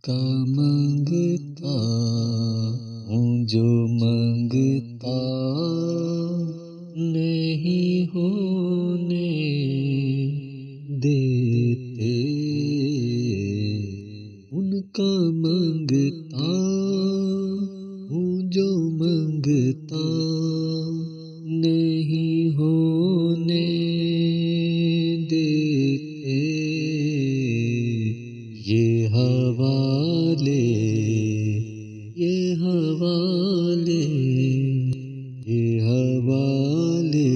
کا منگتا ہوں جو منگتا نہیں ہونے دیتے، ان کا منگتا ہوں جو منگتا نہیں ہونے دیتے، یہ حوالے یہ حوالے یہ حوالے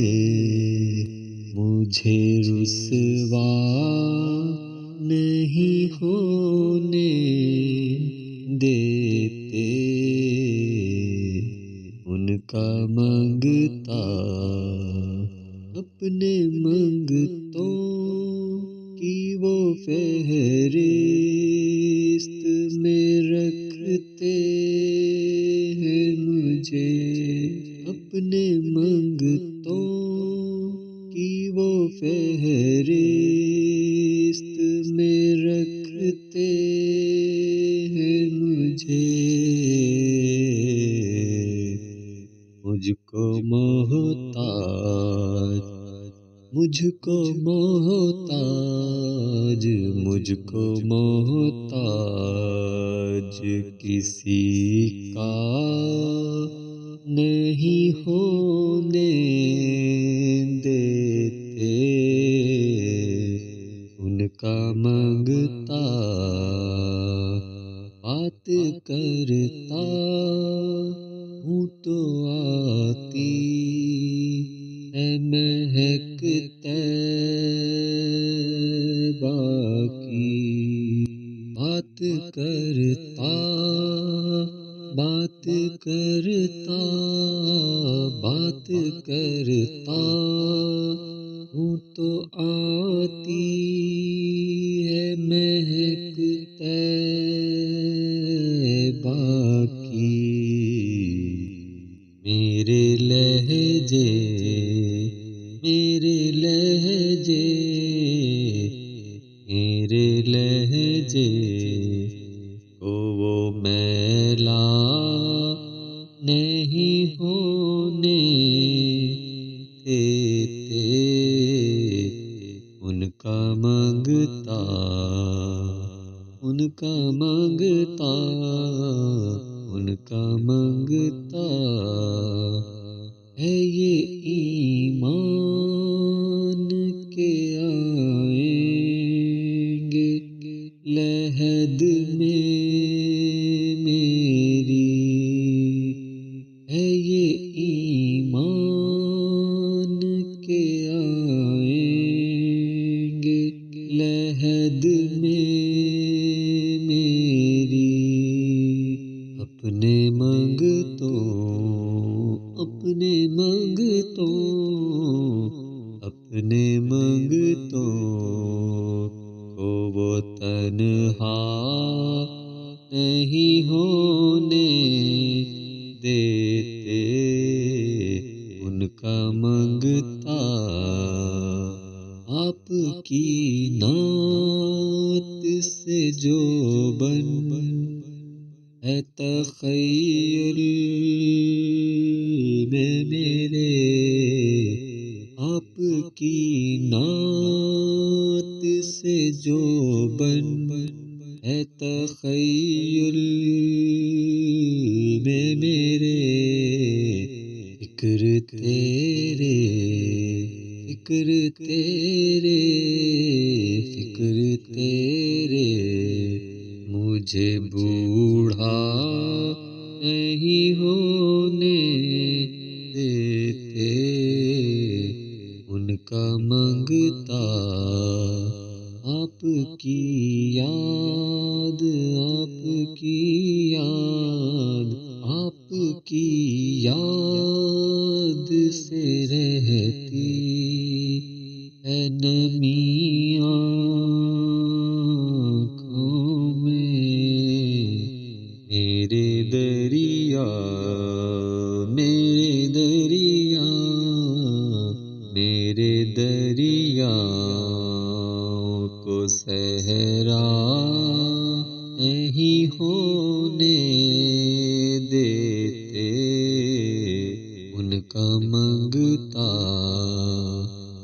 مجھے رسوا نہیں ہونے دیتے، ان کا منگتا اپنے منگتوں کی وہ فہرست میں رکھتے ہیں مجھے، اپنے منگتوں کی وہ فہرست میں رکھتے ہیں مجھے، مجھ کو محتاج مجھ کو محتاج مجھ کو محتاج کسی کا نہیں ہونے دیتے، ان کا منگتا بات کرتا ہوں تو آتی ہے مہک طیبہ کی، بات کرتا بات کرتا بات کرتا ہوں تو آتی ہے مہک طیبہ کی، میرے لہجے میرے لہجے میرے لہجے کو وہ میلا نہیں ہونے دیتے، ان کا منگتا ان کا منگتا ان کا منگتا ہے یہ ایمان کے آئیں گے لحد میں میری، ہے یہ ایمان کے آئیں گے لحد میں میری، اپنے منگتوں اپنے منگتوں اپنے منگتوں کو وہ تنہا نہیں ہونے دیتے، ان کا منگتا آپ کی نعت سے جو بن ہے تخیل میں میرے، آپ کی نعت سے جو بن ہے تخیل میں میرے، فکر تیرے فکر تیرے فکر تیرے مجھے بوڑھا نہیں ہونے دیتے، ان کا منگتا آپ کی یاد آپ کی یاد آپ کی یاد سے رہتی ہے نمی آنکھوں میں، میرے دریا میرے دریا میرے دریا کو صحرا نہیں مانگتا،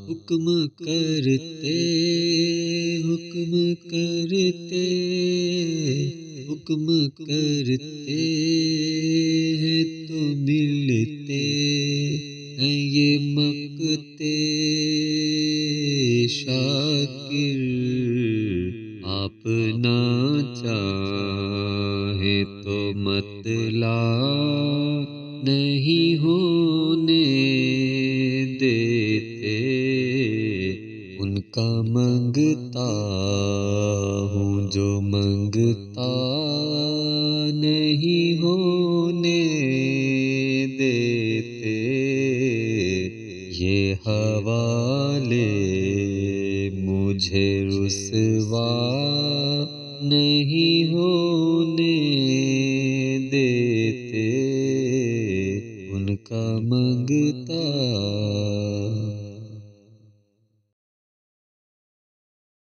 حکم کرتے حکم کرتے حکم کرتے ہیں تو ملتے ہیں یہ مقتے شاکر، آپ نہ چاہیں تو مطلع نہیں ہونے دیتے، ان کا منگتا ہوں جو منگتا نہیں ہونے دیتے، یہ حوالے مجھے رسوا نہیں ہونے دیتے، ان کا منگتا